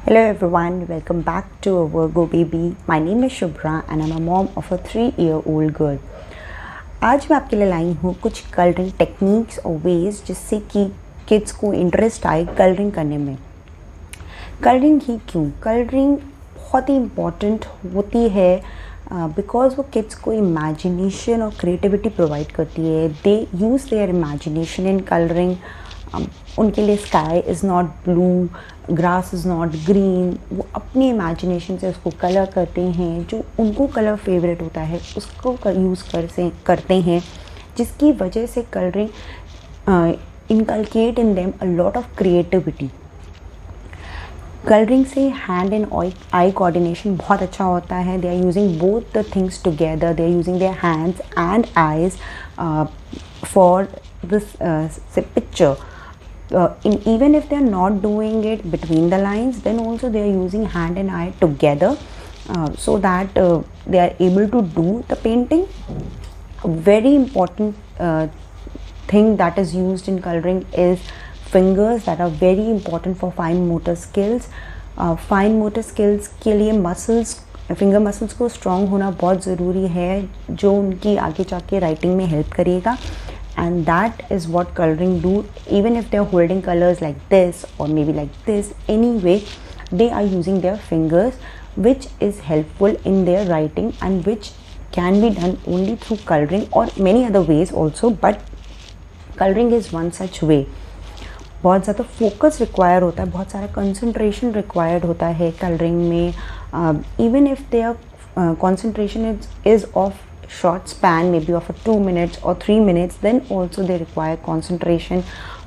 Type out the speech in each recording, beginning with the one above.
Hello everyone, welcome back to a Virgo baby. My name is Shubhra and I'm a mom of a 3-year-old girl. आज मैं आपके लिए लाई हूँ कुछ colouring techniques और veg जिससे कि किड्स को इंटरेस्ट आए कलरिंग करने में। कलरिंग ही क्यों? कलरिंग बहुत ही इम्पॉर्टेंट होती है बिकॉज वो किड्स को इमेजिनेशन और क्रिएटिविटी प्रोवाइड करती है। They use their imagination in colouring. उनके लिए sky is not blue, grass is not green. वो अपनी इमेजिनेशन से उसको कलर करते हैं, जो उनको कलर फेवरेट होता है उसको यूज़ करते हैं, जिसकी वजह से colouring inculcate in them a lot of creativity. Colouring से हैंड एंड आई कोऑर्डिनेशन बहुत अच्छा होता है। They are using both the things together. They are using their hands and eyes for this picture. Even if they are not doing it between the lines, then also they are using hand and eye together so that they are able to do the painting. A very important thing that is used in coloring is fingers, that are very important for fine motor skills. Fine motor skills के लिए muscles, finger muscles को strong होना बहुत ज़रूरी है, जो उनकी आगे जाके राइटिंग में हेल्प करेगा. And that is what coloring do. Even if they are holding colors like this or maybe like this, anyway they are using their fingers, which is helpful in their writing and which can be done only through coloring or many other ways also, but coloring is one such way. बहुत ज़्यादा focus require होता है, बहुत सारा concentration required होता है colouring में. Even if their concentration is of short span, maybe of a 2 minutes or 3 minutes, then also they require concentration.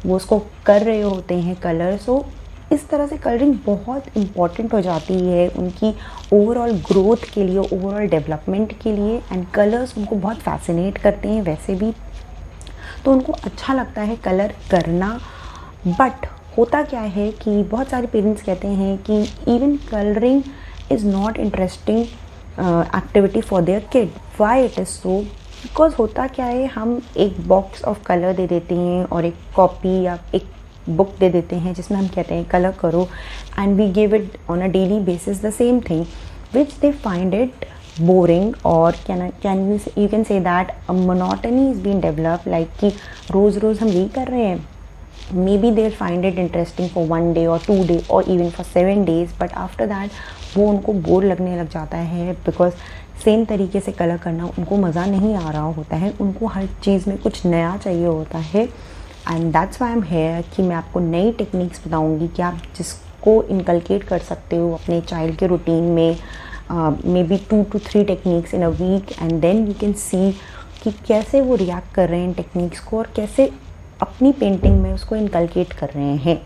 वो उसको कर रहे होते हैं कलर. सो इस तरह से कलरिंग बहुत इम्पॉर्टेंट हो जाती है उनकी ओवरऑल ग्रोथ के लिए, ओवरऑल डेवलपमेंट के लिए. एंड कलर्स उनको बहुत फैसिनेट करते हैं वैसे भी, तो उनको अच्छा लगता है कलर करना. बट होता क्या है कि बहुत सारे पेरेंट्स कहते हैं कि even colouring is not interesting activity for their kid. Why it is so? Because होता क्या है, हम एक बॉक्स ऑफ कलर दे देते हैं और एक कॉपी या एक बुक दे देते हैं जिसमें हम कहते हैं कलर करो, and we give it on a daily basis the same thing which they find it boring. और you can say that a monotony is been develop, like कि रोज़ रोज़ हम यही कर रहे हैं. Maybe they'll find it interesting for 1 day or 2 days or even for 7 days, but after that वो उनको बोर लगने लग जाता है, बिकॉज सेम तरीके से कलर करना उनको मज़ा नहीं आ रहा होता है. उनको हर चीज़ में कुछ नया चाहिए होता है. And that's why I am here कि मैं आपको नई टेक्निक्स बताऊंगी कि आप जिसको इनकलकेट कर सकते हो अपने चाइल्ड के रूटीन में. May be 2 to 3 techniques in a week, and then you can see कि कैसे वो रिएक्ट कर रहे हैं इन टेक्निक्स को और कैसे अपनी पेंटिंग में उसको इनकलकेट कर रहे हैं.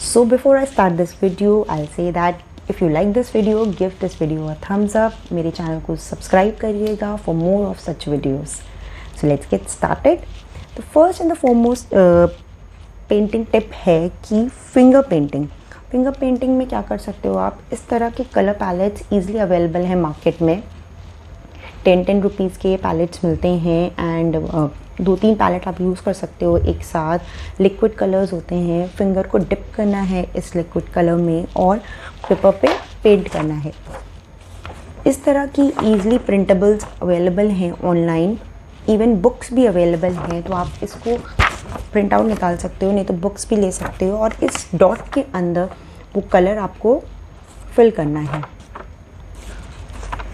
So before I start this video, I say that if you like this video, give this video a thumbs up. मेरे चैनल को सब्सक्राइब करिएगा for more of such videos. So let's get started. The first and the foremost painting tip है कि finger painting. Finger painting में क्या कर सकते हो आप, इस तरह के कलर पैलेट्स ईजिली अवेलेबल हैं मार्केट में. 10 रुपीज़ के पैलेट्स मिलते हैं, एंड 2-3 पैलेट आप यूज़ कर सकते हो एक साथ. लिक्विड कलर्स होते हैं, फिंगर को डिप करना है इस लिक्विड कलर में और पेपर पे पेंट करना है. इस तरह की ईज़िली प्रिंटेबल्स अवेलेबल हैं ऑनलाइन. इवन बुक्स भी अवेलेबल हैं, तो आप इसको प्रिंट आउट निकाल सकते हो, नहीं तो बुक्स भी ले सकते हो. और इस डॉट के अंदर वो कलर आपको फिल करना है.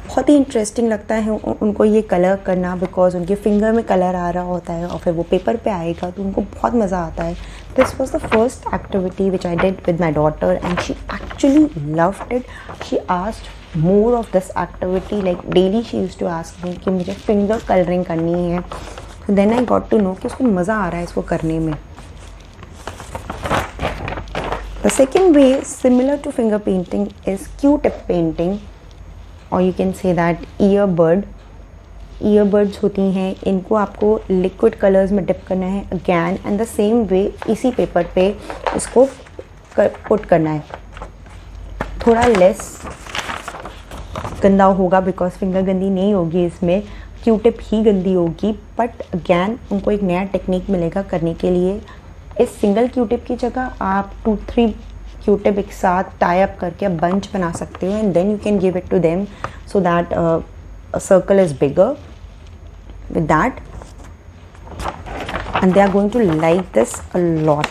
बहुत ही इंटरेस्टिंग लगता है उनको ये कलर करना, बिकॉज उनके फिंगर में कलर आ रहा होता है और फिर वो पेपर पे आएगा, तो उनको बहुत मज़ा आता है. This was the first activity which I did with my daughter, and she actually loved it. She asked more of this activity, like daily she used to ask me कि मुझे फिंगर कलरिंग करनी है. So then I got to know कि उसको मज़ा आ रहा है इसको करने में. The second way similar to finger painting is Q-tip painting, और you can say that earbuds होती हैं. इनको आपको लिक्विड कलर्स में डिप करना है again, and the same way इसी पेपर पे इसको पुट करना है. थोड़ा लेस गंदा होगा बिकॉज फिंगर गंदी नहीं होगी इसमें, Q-tip ही गंदी होगी. बट अगैन उनको एक नया टेक्निक मिलेगा करने के लिए. इस सिंगल Q-tip की जगह आप 2-3 क्यूटिप एक साथ टाई अप करके बंच बना सकते हो and then you can give it to them so that a circle is bigger with that and they are going to like this a lot.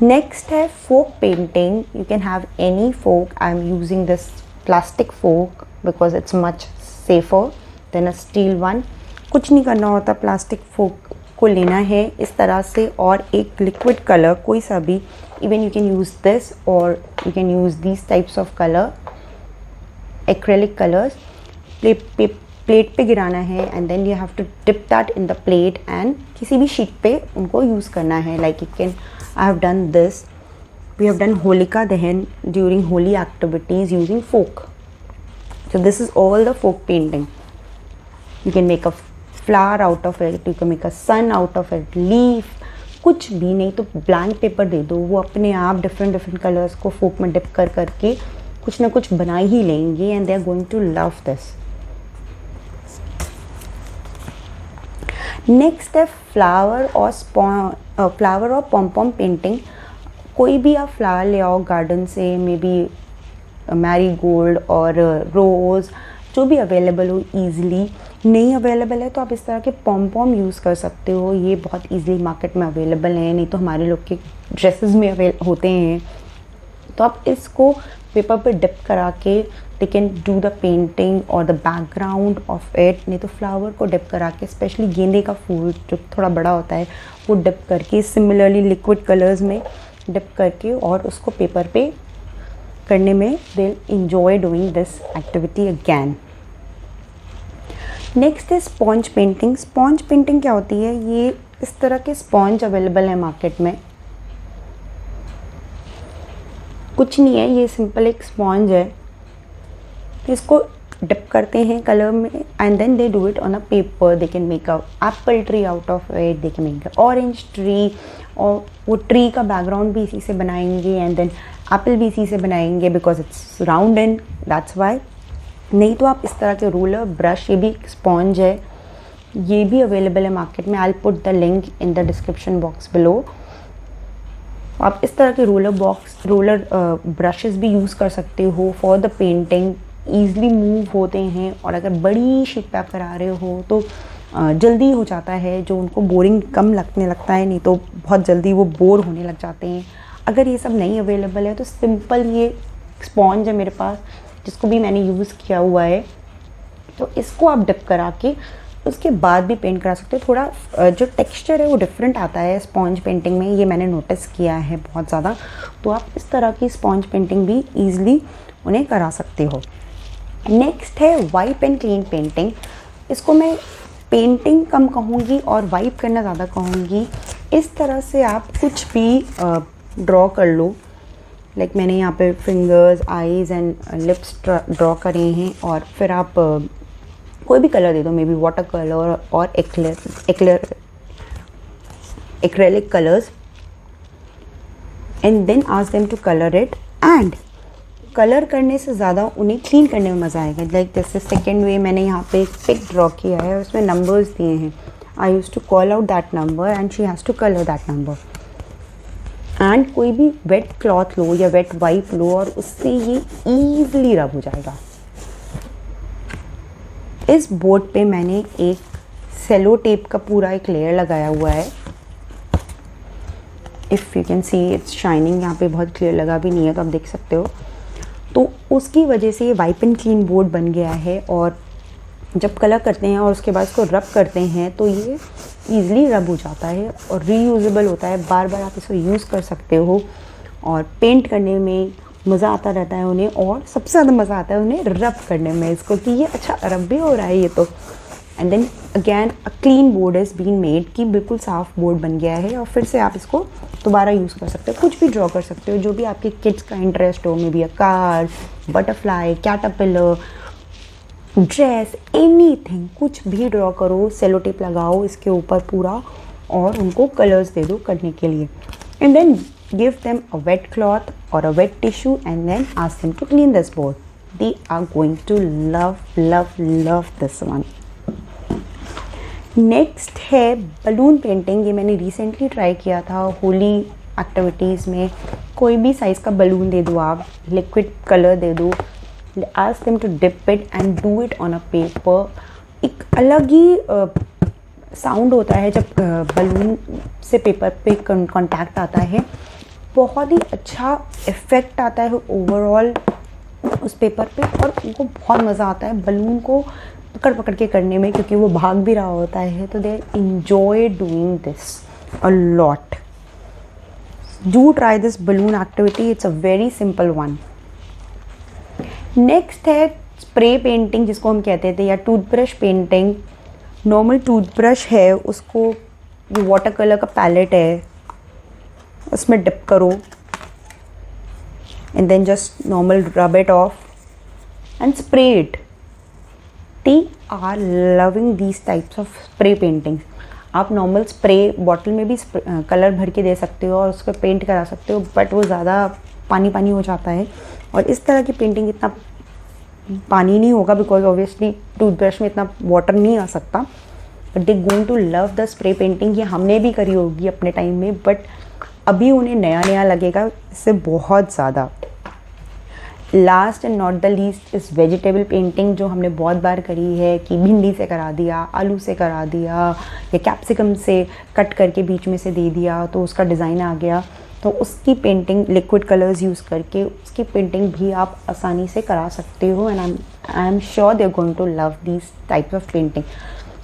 Next है fork painting. You can have any fork. I am using this plastic fork because it's much safer than a steel one. कुछ नहीं करना होता, plastic फोक को लेना है इस तरह से और एक लिक्विड कलर कोई सा भी, even you can use this और you can use these types of colour, acrylic colours. Plate पे गिराना है and then you have to dip that in the plate and किसी भी शीट पे उनको यूज़ करना है. Like you can, I have done this. We have done Holika Dahan during Holi activities using fork. So this is all the folk painting. You can make a flower out of it, you can make a sun out of it, leaf. कुछ भी नहीं तो blank paper दे दो, वो अपने आप different different colours को फोक में डिप कर करके कुछ ना कुछ बना ही लेंगे and they are going to love this. Next है फ्लावर और पॉम पेंटिंग. कोई भी आप फ्लावर ले आओ गार्डन से, मे बी मैरीगोल्ड और रोज़, जो भी अवेलेबल हो ईज़िली. नहीं अवेलेबल है तो आप इस तरह के पॉम यूज़ कर सकते हो. ये बहुत ईज़िली मार्केट में अवेलेबल हैं, नहीं तो हमारे लोग के ड्रेसेस में होते हैं. तो आप इसको पेपर पे डिप करा के they can do the painting और द बैकग्राउंड ऑफ इट. नहीं तो फ्लावर को डिप करा के, स्पेशली गेंदे का फूल जो थोड़ा बड़ा होता है वो डिप करके, सिमिलरली लिक्विड कलर्स में डिप करके और उसको पेपर पे करने में दे enjoy doing this activity again. Next है स्पॉन्ज पेंटिंग. स्पॉन्ज पेंटिंग क्या होती है? ये इस तरह के स्पॉन्ज अवेलेबल है मार्केट में. कुछ नहीं है, ये सिंपल एक स्पॉन्ज है. इसको डिप करते हैं कलर में and then they do it on a paper. They can make a apple tree out of it, they can make a orange tree और वो ट्री का बैकग्राउंड भी इसी से बनाएंगे एंड देन एप्पल भी इसी से बनाएंगे because it's round and that's why. नहीं तो आप इस तरह के रूलर ब्रश, ये भी एक स्पॉन्ज है, ये भी अवेलेबल है मार्केट में. I put the link in the description box below. आप इस तरह के रोलर ब्रशेस भी यूज़ कर सकते हो for the painting. Easily move होते हैं और अगर बड़ी शीट पे आप करा रहे हो तो जल्दी हो जाता है. जो उनको बोरिंग कम लगने लगता है, नहीं तो बहुत जल्दी वो बोर होने लग जाते हैं. अगर ये सब नहीं अवेलेबल है तो सिंपल ये स्पॉन्ज है मेरे पास, जिसको भी मैंने यूज़ किया हुआ है. तो इसको आप डिप करा के उसके बाद भी पेंट करा सकते हो. थोड़ा जो टेक्सचर है वो डिफरेंट आता है स्पॉन्ज पेंटिंग में, ये मैंने नोटिस किया है बहुत ज़्यादा. तो आप इस तरह की स्पॉन्ज पेंटिंग भी ईज़िली उन्हें करा सकते हो. नेक्स्ट है वाइप एंड क्लीन पेंटिंग. इसको मैं पेंटिंग कम कहूँगी और वाइप करना ज़्यादा कहूँगी. इस तरह से आप कुछ भी ड्रॉ कर लो. लाइक मैंने यहाँ पे fingers, eyes and lips draw करे हैं और फिर आप कोई भी कलर दे दो, मे बी वाटर कलर और acrylic colours and then ask them to colour it. And colour करने से ज़्यादा उन्हें क्लीन करने में मज़ा आएगा. लाइक जैसे सेकेंड वे मैंने यहाँ पे एक पिक ड्रॉ किया है, उसमें नंबर्स दिए हैं. I use to call out that number and she has to colour that number. And कोई भी वेट क्लॉथ लो या वेट वाइप लो और उससे ये ईज़िली रब हो जाएगा. इस बोर्ड पे मैंने एक सेलो टेप का पूरा एक लेयर लगाया हुआ है. If you can see it's shining. यहाँ पे बहुत क्लियर लगा भी नहीं है तो आप देख सकते हो. तो उसकी वजह से ये वाइप एंड क्लीन बोर्ड बन गया है और जब कलर करते हैं और उसके बाद इसको रब करते हैं तो ये ईज़िली रब हो जाता है और रीयूजेबल होता है. बार बार आप इसको यूज़ कर सकते हो और पेंट करने में मज़ा आता रहता है उन्हें. और सबसे ज़्यादा मज़ा आता है उन्हें रब करने में इसको कि ये अच्छा रब भी हो रहा है ये तो. And then again a clean board is been made, कि बिल्कुल साफ़ बोर्ड बन गया है और फिर से आप इसको दोबारा यूज़ कर सकते हो. कुछ भी ड्रॉ कर सकते हो जो भी आपके किड्स का इंटरेस्ट हो. May be a car, butterfly, caterpillar, dress, anything, कुछ भी ड्रॉ करो. सेलो टेप लगाओ इसके ऊपर पूरा और उनको कलर्स दे दो करने के लिए. And then give them a wet cloth और a wet tissue and then ask them to clean this board. They are going to love love love this one. Next है बलून पेंटिंग. ये मैंने recently try किया था. Holi activities में कोई भी size का बलून दे दो, आप लिक्विड कलर दे दो, ask them to dip it and do it on a paper. एक अलग ही साउंड होता है जब बलून से पेपर पे कांटेक्ट आता है, बहुत ही अच्छा इफ़ेक्ट आता है ओवरऑल उस पेपर पे, और उनको बहुत मज़ा आता है बलून को पकड़ पकड़ के करने में, क्योंकि वो भाग भी रहा होता है, तो दे enjoy doing this a lot. Do try this balloon activity, it's a very simple one. Next है स्प्रे पेंटिंग, जिसको हम कहते थे, या टूथब्रश पेंटिंग। नॉर्मल टूथब्रश है, उसको जो वाटर कलर का पैलेट है उसमें डिप करो and then just normal rub it off and spray it. They are loving these types of spray paintings. आप नॉर्मल स्प्रे बॉटल में भी कलर भर के दे सकते हो और उसको पेंट करा सकते हो, बट वो ज़्यादा पानी पानी हो जाता है, और इस तरह की पेंटिंग इतना पानी नहीं होगा, बिकॉज ऑब्वियसली टूथब्रश में इतना वाटर नहीं आ सकता। But they going to love the spray painting. ये हमने भी करी होगी अपने टाइम में, बट अभी उन्हें नया नया लगेगा इससे बहुत ज़्यादा। Last and not the least is vegetable painting, जो हमने बहुत बार करी है कि भिंडी से करा दिया, आलू से करा दिया, या कैप्सिकम से कट करके बीच में से दे दिया तो उसका डिज़ाइन आ गया। तो उसकी पेंटिंग लिक्विड कलर्स यूज़ करके उसकी पेंटिंग भी आप आसानी से करा सकते हो, and I am sure they are going to love these types of painting.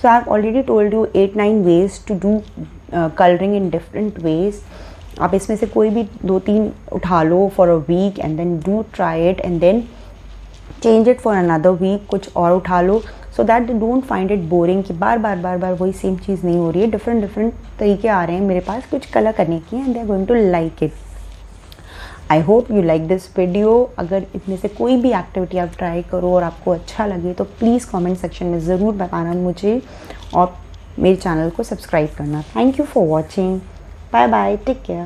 So I have already told you 8-9 ways to do colouring in different ways. आप इसमें से कोई भी 2-3 उठा लो for a week and then do try it and then change it for another week. कुछ और उठा लो, so that they don't find it boring कि बार बार वही सेम चीज़ नहीं हो रही है। डिफरेंट तरीके आ रहे हैं मेरे पास कुछ कलर करने की, and they are going to like it. I hope you like this video. अगर इसमें से कोई भी एक्टिविटी आप ट्राई करो और आपको अच्छा लगे तो प्लीज़ कमेंट सेक्शन में ज़रूर बताना मुझे, और मेरे चैनल को सब्सक्राइब करना। Thank you for watching. Bye bye. Take care.